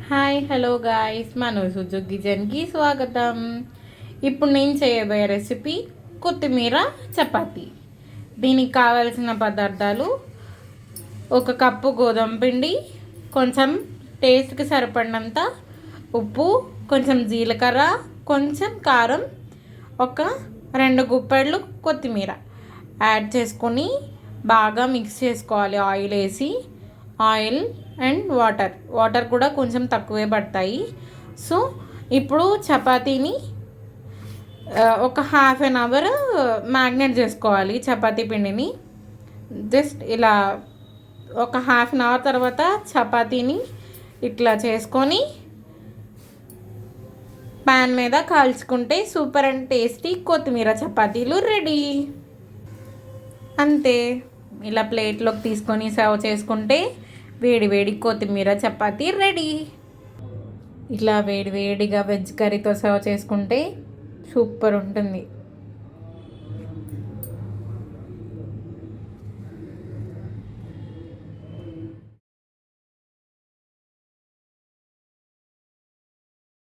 Hi hello guys మన సుజుక్ కిచెన్కి స్వాగతం. ఇప్పుడు నేను చేయబోయే రెసిపీ కొత్తిమీర చపాతీ. దీనికి కావాల్సిన పదార్థాలు: ఒక కప్పు గోధుమ పిండి, కొంచెం టేస్ట్కి సరిపడినంత ఉప్పు, కొంచెం జీలకర్ర, కొంచెం కారం, ఒక 2 గుప్పెళ్ళు కొత్తిమీర యాడ్ చేసుకొని బాగా మిక్స్ చేసుకోవాలి. ఆయిల్ అండ్ వాటర్ కూడా కొంచెం తక్కువే పడతాయి. సో ఇప్పుడు చపాతీని ఒక హాఫ్ అన్ అవర్ మ్యాగ్నేట్ చేసుకోవాలి. చపాతీ పిండిని జస్ట్ ఇలా ఒక హాఫ్ అన్ అవర్ తర్వాత చపాతీని ఇట్లా చేసుకొని ప్యాన్ మీద కాల్చుకుంటే సూపర్ అండ్ టేస్టీ కొత్తిమీర చపాతీలు రెడీ. అంతే, ఇలా ప్లేట్లోకి తీసుకొని సర్వ్ చేసుకుంటే వేడి వేడి కొత్తిమీర చపాతీ రెడీ. ఇట్లా వేడి వేడిగా వెజ్ కర్రీతో సర్వ్ చేసుకుంటే సూపర్ ఉంటుంది.